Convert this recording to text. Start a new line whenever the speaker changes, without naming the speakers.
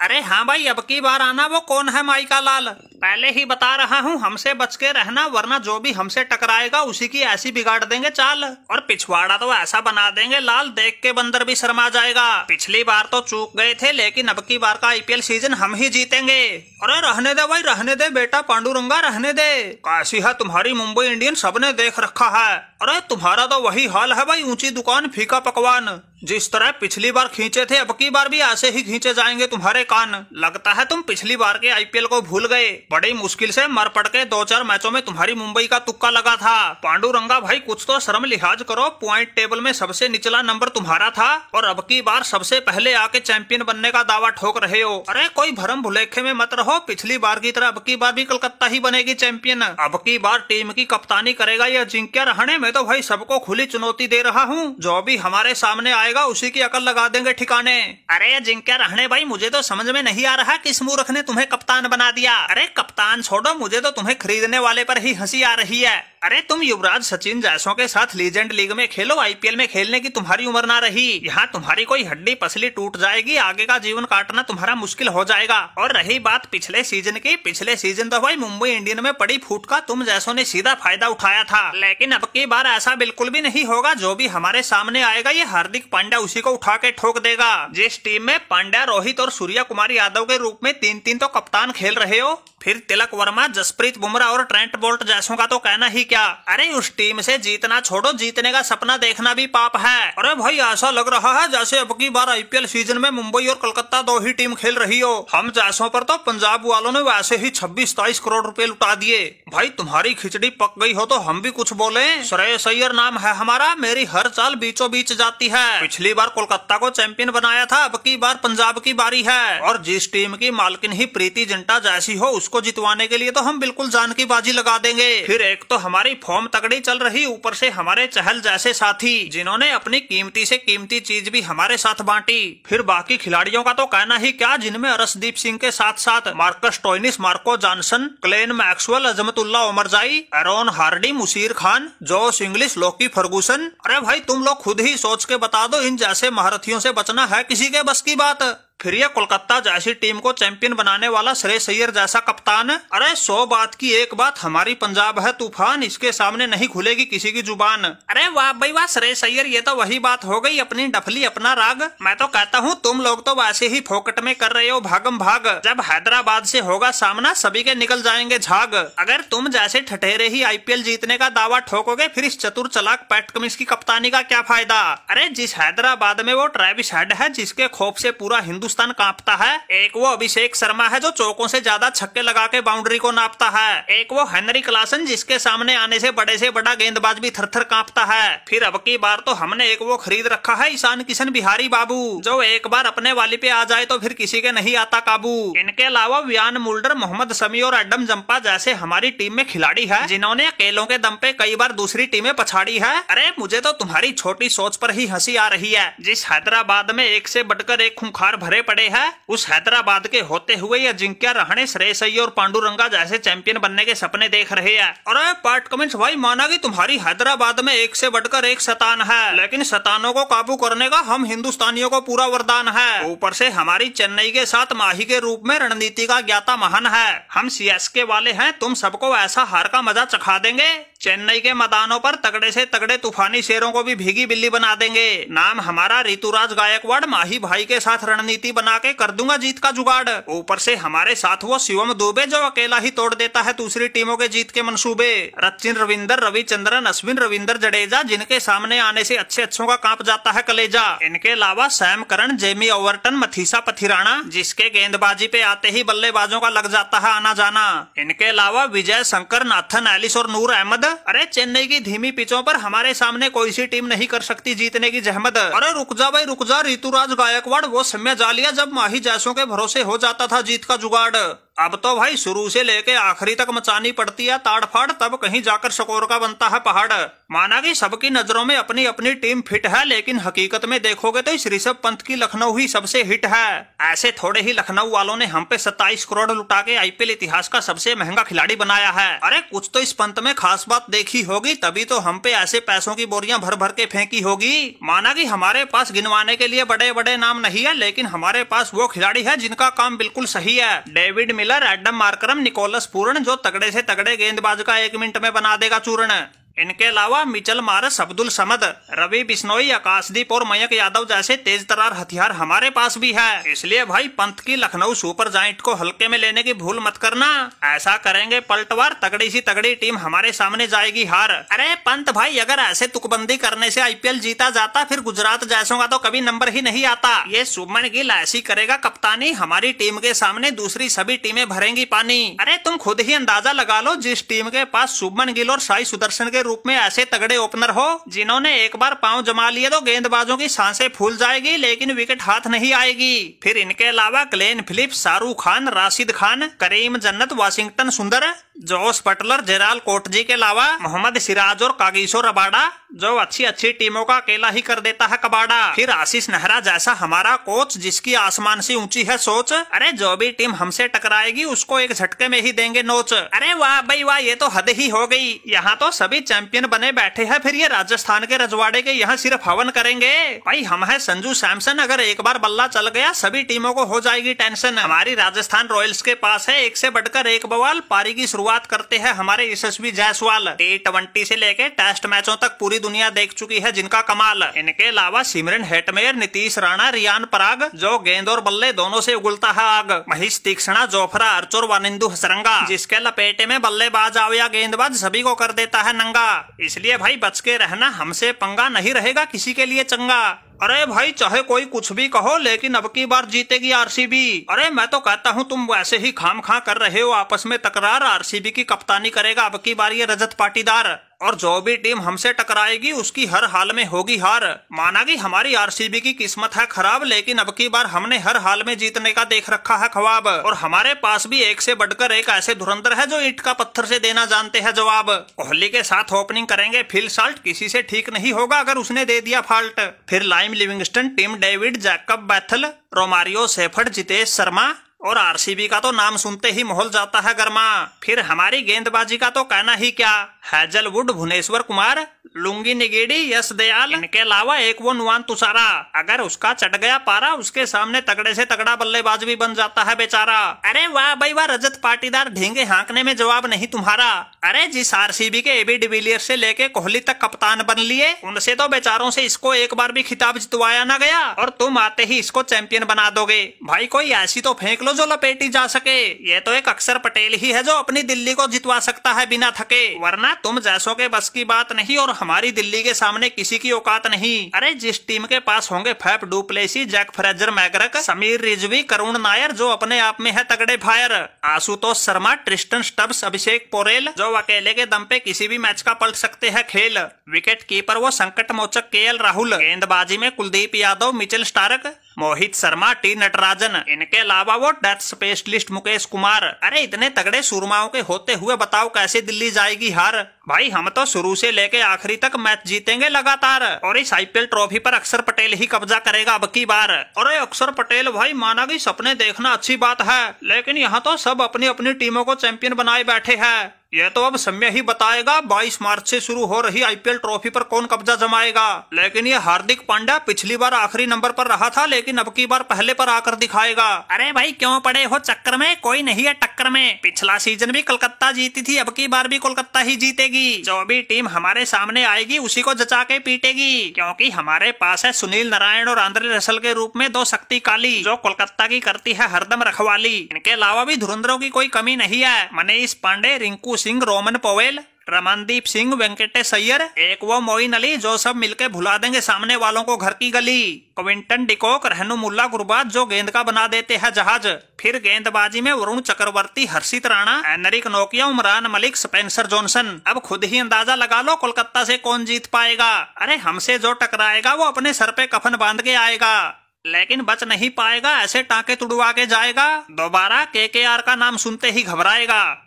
अरे हाँ भाई, अब की बार आना। वो कौन है माइका लाल? पहले ही बता रहा हूँ, हमसे बच के रहना, वरना जो भी हमसे टकराएगा उसी की ऐसी बिगाड़ देंगे चाल। और पिछवाड़ा तो ऐसा बना देंगे लाल, देख के बंदर भी शर्मा जाएगा। पिछली बार तो चूक गए थे, लेकिन अब की बार का आईपीएल सीजन हम ही जीतेंगे। अरे रहने दे भाई, रहने दे बेटा पांडुरंगा, रहने दे। कैसी है तुम्हारी मुंबई इंडियन, सबने देख रखा है। अरे तुम्हारा तो वही हाल है भाई, ऊंची दुकान फीका पकवान। जिस तरह पिछली बार खींचे थे, अब की बार भी ऐसे ही खींचे जाएंगे तुम्हारे कान। लगता है तुम पिछली बार के आईपीएल को भूल गए। बड़ी मुश्किल से मर पड़ के 2-4 मैचों में तुम्हारी मुंबई का तुक्का लगा था। पांडुरंगा भाई कुछ तो शर्म लिहाज करो, पॉइंट टेबल में सबसे निचला नंबर तुम्हारा था और अब की बार सबसे पहले आके चैंपियन बनने का दावा ठोक रहे हो। अरे कोई भरम भुलेखे में मत रहो, पिछली बार की तरह अब की बार भी कोलकाता ही बनेगी चैंपियन। अब की बार टीम की कप्तानी करेगा यह अजिंक्य रहाणे। मैं तो भाई सबको खुली चुनौती दे रहा हूँ, जो भी हमारे सामने आएगा उसी की अकल लगा देंगे ठिकाने। अरे अजिंक्य रहाणे भाई, मुझे तो समझ में नहीं आ रहा किस मूर्ख ने तुम्हें कप्तान बना दिया। अरे कप्तान छोड़ो, मुझे तो तुम्हें खरीदने वाले पर ही हंसी आ रही है। अरे तुम युवराज सचिन जैसों के साथ लीजेंड लीग में खेलो, आईपीएल में खेलने की तुम्हारी उम्र ना रही। यहाँ तुम्हारी कोई हड्डी पसली टूट जाएगी, आगे का जीवन काटना तुम्हारा मुश्किल हो जाएगा। और रही बात पिछले सीजन की, पिछले सीजन तो भाई मुंबई इंडियन में पड़ी फूट का तुम जैसों ने सीधा फायदा उठाया था, लेकिन अब की बार ऐसा बिल्कुल भी नहीं होगा। जो भी हमारे सामने आएगा ये हार्दिक पांड्या उसी को उठा के ठोक देगा। जिस टीम में पांड्या, रोहित और सूर्या कुमार यादव के रूप में 3-3 तो कप्तान खेल रहे हो, फिर तिलक वर्मा, जसप्रीत बुमराह और ट्रेंट बोल्ट जैसों का तो कहना ही क्या। अरे उस टीम से जीतना छोड़ो, जीतने का सपना देखना भी पाप है। अरे भाई ऐसा लग रहा है जैसे अब की बार आईपीएल सीजन में मुंबई और कोलकाता 2 ही टीम खेल रही हो। हम जैसों पर तो पंजाब वालों ने वैसे ही 26-27 करोड़ रुपए लुटा दिए। भाई तुम्हारी खिचड़ी पक गई हो तो हम भी कुछ बोले। श्रेयस अय्यर नाम है हमारा, मेरी हर चाल बीचों बीच जाती है। पिछली बार कोलकाता को चैंपियन बनाया था, अब की बार पंजाब की बारी है। और जिस टीम की मालकिन ही प्रीति जिंटा जैसी हो, उसको जितवाने के लिए तो हम बिल्कुल जान की बाजी लगा देंगे। फिर एक तो हमारी फॉर्म तगड़ी चल रही, ऊपर से हमारे चहल जैसे साथी जिन्होंने अपनी कीमती से कीमती चीज भी हमारे साथ बांटी। फिर बाकी खिलाड़ियों का तो कहना ही क्या, जिनमें अर्शदीप सिंह के साथ साथ Marcus Stoinis, Marco Jansen, Glenn Maxwell, Azmatullah Omarzai, Aaron Hardie, Musheer Khan, Josh Inglis, लोकी फर्गूसन। अरे भाई तुम लोग खुद ही सोच के बता दो, इन जैसे महारथियों से बचना है किसी के बस की बात? फिर ये कोलकाता जैसी टीम को चैंपियन बनाने वाला श्रेयस अय्यर जैसा कप्तान। अरे 100 बात की एक बात, हमारी पंजाब है तूफान, इसके सामने नहीं खुलेगी किसी की जुबान। अरे वाह भाई वाह श्रेयस अय्यर, ये तो वही बात हो गई, अपनी डफली अपना राग। मैं तो कहता हूँ तुम लोग तो वैसे ही फोकट में कर रहे हो भागम भाग। जब हैदराबाद से होगा सामना, सभी के निकल जाएंगे झाग। अगर तुम जैसे ठठेरे ही आईपीएल जीतने का दावा ठोकोगे, फिर इस चतुर चालाक पैट कमिंस की कप्तानी का क्या फायदा? अरे जिस हैदराबाद में वो ट्रेविस हेड है, जिसके खौफ से पूरा हिंदुस्तान कांपता है, एक वो अभिषेक शर्मा है जो चौकों से ज्यादा छक्के लगा के बाउंड्री को नापता है, एक वो हेनरी क्लासन जिसके सामने आने से बड़ा गेंदबाज भी थर थर कांपता है। फिर अब की बार तो हमने एक वो खरीद रखा है, ईशान किशन बिहारी बाबू, जो एक बार अपने वाली पे आ जाए तो फिर किसी के नहीं आता काबू। इनके अलावा वियान मुल्डर, मोहम्मद शमी और एडम जंपा जैसे हमारी टीम में खिलाड़ी है, जिन्होंने अकेलों के दम पे कई बार दूसरी टीमें पछाड़ी है। अरे मुझे तो तुम्हारी छोटी सोच पर ही हंसी आ रही है। जिस हैदराबाद में एक से बढ़कर एक खूंखार भरे पड़े है, उस हैदराबाद के होते हुए ये अजिंक्य रहाणे, श्रेयस अय्यर और पांडुरंगा जैसे चैंपियन बनने के सपने देख रहे हैं। अरे पैट कमिंस भाई, माना कि तुम्हारी हैदराबाद में एक से बढ़कर एक शैतान है, लेकिन शैतानों को काबू करने का हम हिंदुस्तानियों को पूरा वरदान है। ऊपर से हमारी चेन्नई के साथ माही के रूप में रणनीति का ज्ञाता महान है। हम सीएसके वाले हैं, तुम सबको ऐसा हार का मजा चखा देंगे। चेन्नई के मैदानों पर तगड़े से तगड़े तूफानी शेरों को भी भीगी बिल्ली बना देंगे। नाम हमारा ऋतुराज गायकवाड़, माही भाई के साथ रणनीति बना के कर दूंगा जीत का जुगाड़। ऊपर से हमारे साथ वो शिवम दुबे जो अकेला ही तोड़ देता है दूसरी टीमों के जीत के मंसूबे। सचिन रविंदर, रविचंद्रन, अश्विन रविंदर जडेजा, जिनके सामने आने से अच्छों का कांप जाता है कलेजा। इनके अलावा Sam Curran, Jamie Overton, Matheesha Pathirana, जिसके गेंदबाजी पे आते ही बल्लेबाजों का लग जाता है आना जाना। इनके अलावा विजय शंकर, नाथन एलिस और नूर अहमद। अरे चेन्नई की धीमी पिचों पर हमारे सामने कोई सी टीम नहीं कर सकती जीतने की जहमत। अरे रुक जा भाई रुक जा, ऋतुराज गायकवाड़ वो समय जा लिया जब माही जैसों के भरोसे हो जाता था जीत का जुगाड़। अब तो भाई शुरू से लेके आखिरी तक मचानी पड़ती है ताड़फाड़, तब कहीं जाकर स्कोर का बनता है पहाड़। माना कि सबकी नजरों में अपनी अपनी टीम फिट है, लेकिन हकीकत में देखोगे तो इस ऋषभ पंत की लखनऊ ही सबसे हिट है। ऐसे थोड़े ही लखनऊ वालों ने हम पे 27 करोड़ लुटा के आईपीएल इतिहास का सबसे महंगा खिलाड़ी बनाया है। अरे कुछ तो इस पंत में खास बात देखी होगी, तभी तो हम पे ऐसे पैसों की बोरियां भर भर के फेंकी होगी। माना कि हमारे पास गिनवाने के लिए बड़े बड़े नाम नहीं है, लेकिन हमारे पास वो खिलाड़ी है जिनका काम बिल्कुल सही है। David Miller, Aiden Markram, Nicholas Pooran, जो तगड़े से तगड़े गेंदबाज का 1 मिनट में बना देगा चूर्ण। इनके अलावा मिचेल मार्श, अब्दुल समद, रवि बिश्नोई, आकाशदीप और मयंक यादव जैसे तेज तरार हथियार हमारे पास भी है। इसलिए भाई पंत की लखनऊ सुपर जायंट को हल्के में लेने की भूल मत करना। ऐसा करेंगे पलटवार, तगड़ी सी तगड़ी टीम हमारे सामने जाएगी हार। अरे पंत भाई, अगर ऐसे तुकबंदी करने से आईपीएल जीता जाता, फिर गुजरात जैसों का तो कभी नंबर ही नहीं आता। ये शुभमन गिल ऐसी करेगा कप्तानी, हमारी टीम के सामने दूसरी सभी टीमें भरेंगी पानी। अरे तुम खुद ही अंदाजा लगा लो, जिस टीम के पास शुभमन गिल और साई सुदर्शन के रूप में ऐसे तगड़े ओपनर हो, जिन्होंने एक बार पांव जमा लिए तो गेंदबाजों की सांसें फूल जाएगी, लेकिन विकेट हाथ नहीं आएगी। फिर इनके अलावा ग्लेन फिलिप्स, शाहरुख खान, राशिद खान, करीम जन्नत, वाशिंगटन सुंदर, जोस बटलर, जेराल कोटजी के अलावा मोहम्मद सिराज और कागिसो रबाडा, जो अच्छी अच्छी टीमों का अकेला ही कर देता है कबाड़ा। फिर आशीष नेहरा जैसा हमारा कोच, जिसकी आसमान से ऊंची है सोच। अरे जो भी टीम हमसे टकराएगी उसको एक झटके में ही देंगे नोच। अरे वाह भाई वाह, ये तो हद ही हो गई। यहाँ तो सभी चैंपियन बने बैठे हैं, फिर ये राजस्थान के रजवाड़े के यहाँ सिर्फ हवन करेंगे। भाई हम है संजू सैमसन, अगर एक बार बल्ला चल गया सभी टीमों को हो जाएगी टेंशन। हमारी राजस्थान रॉयल्स के पास है एक से बढ़कर एक बवाल। पारी की शुरुआत करते हैं हमारे यशस्वी जायसवाल। T20 से लेके टेस्ट मैचों तक पूरी दुनिया देख चुकी है जिनका कमाल। इनके अलावा सिमरन हेटमेयर, नीतीश राणा, रियान पराग, जो गेंद और बल्ले दोनों से उगलता है आग, महेश तीक्ष्णा, जोफ्रा आर्चर, वानिंदु हसरंगा, जिसके लपेटे में बल्लेबाज आओ या गेंदबाज सभी को कर देता है नंगा। इसलिए भाई बच के रहना, हमसे पंगा नहीं रहेगा किसी के लिए चंगा। अरे भाई चाहे कोई कुछ भी कहो, लेकिन अब की बार जीतेगी आरसीबी। अरे मैं तो कहता हूँ तुम वैसे ही खाम खा कर रहे हो आपस में तकरार। आरसीबी की कप्तानी करेगा अब की बार ये रजत पाटीदार, और जो भी टीम हमसे टकराएगी उसकी हर हाल में होगी हार। माना कि हमारी आरसीबी की किस्मत है खराब, लेकिन अब की बार हमने हर हाल में जीतने का देख रखा है ख्वाब, और हमारे पास भी एक से बढ़कर एक ऐसे धुरंधर है जो ईंट का पत्थर से देना जानते हैं जवाब। कोहली के साथ ओपनिंग करेंगे फिल साल्ट, किसी से ठीक नहीं होगा अगर उसने दे दिया फाल्ट। फिर Liam Livingstone, Tim David, Jacob Bethell, Romario Shepherd, Jitesh Sharma, और आरसीबी का तो नाम सुनते ही माहौल जाता है गर्मा। फिर हमारी गेंदबाजी का तो कहना ही क्या, हैजलवुड, भुवनेश्वर कुमार, लुंगी निगेडी, यश दयाल, इनके अलावा एक वो नुआन तुषारा, अगर उसका चट गया पारा उसके सामने तगड़े से तगड़ा बल्लेबाज भी बन जाता है बेचारा। अरे वाह भाई वाह, रजत पाटीदार, ढींगे हाँकने में जवाब नहीं तुम्हारा। अरे जिस आरसीबी के एबी डिविलियर्स से लेके कोहली तक कप्तान बन लिए, उनसे तो बेचारों से इसको एक बार भी खिताब जितवाया ना गया, और तुम आते ही इसको चैंपियन बना दोगे। भाई कोई ऐसी तो फेंक लो जो लपेटी जा सके। ये तो एक अक्षर पटेल ही है जो अपनी दिल्ली को जितवा सकता है बिना थके, वरना तुम जैसों के बस की बात नहीं, और हमारी दिल्ली के सामने किसी की औकात नहीं। अरे जिस टीम के पास होंगे Faf du Plessis, Jake Fraser McGurk, Sameer Rizvi, Karun Nair जो अपने आप में है तगड़े fire, Ashutosh Sharma, Tristan Stubbs, Abhishek Porel जो अकेले के दम पे किसी भी मैच का पलट सकते हैं खेल, विकेट कीपर वो संकट मोचक केएल राहुल, गेंदबाजी में Kuldeep Yadav, Mitchell Starc, Mohit Sharma, T Natarajan, इनके अलावा वो डेथ स्पेशलिस्ट मुकेश कुमार। अरे इतने तगड़े सुरमाओं के होते हुए बताओ कैसे दिल्ली जाएगी हार। भाई हम तो शुरू से लेके आखिरी तक मैच जीतेंगे लगातार, और इस आईपीएल ट्रॉफी पर अक्षर पटेल ही कब्जा करेगा अब की बार। अरे अक्षर पटेल भाई, माना कि सपने देखना अच्छी बात है, लेकिन यहाँ तो सब अपनी अपनी टीमों को चैंपियन बनाए बैठे हैं। ये तो अब समय ही बताएगा 22 मार्च से शुरू हो रही आईपीएल ट्रॉफी पर कौन कब्जा जमाएगा। लेकिन ये हार्दिक पांड्या पिछली बार आखिरी नंबर पर रहा था, लेकिन अब की बार पहले पर आकर दिखाएगा। अरे भाई क्यों पड़े हो चक्कर में, कोई नहीं है टक्कर में। पिछला सीजन भी कोलकाता जीती थी, अब की बार भी कोलकाता ही जीतेगी। जो भी टीम हमारे सामने आएगी उसी को जचा के पीटेगी, क्योंकि हमारे पास है सुनील नारायण और आंद्रे रसल के रूप में दो शक्ति काली, जो कोलकाता की करती है हरदम रखवाली। इनके अलावा भी धुरंधरों की कोई कमी नहीं है। मनीष पांडे, रिंकू सिंह, रोमन पवेल, रमनदीप सिंह, वेंकटेश अय्यर, एक वो मोइन अली, जो सब मिलके भुला देंगे सामने वालों को घर की गली, क्विंटन डिकॉक, रहनुमुल्ला गुरबाज जो गेंद का बना देते हैं जहाज। फिर गेंदबाजी में वरुण चक्रवर्ती, हर्षित राणा, एनरिक नोकिया, उमरान मलिक, स्पेंसर जॉनसन। अब खुद ही अंदाजा लगा लो कोलकाता से कौन जीत पाएगा। अरे हमसे जो टकराएगा वो अपने सर पे कफन बांध के आएगा। लेकिन बच नहीं पाएगा, ऐसे टांके तुड़वा के जाएगा, दोबारा केकेआर का नाम सुनते ही घबराएगा।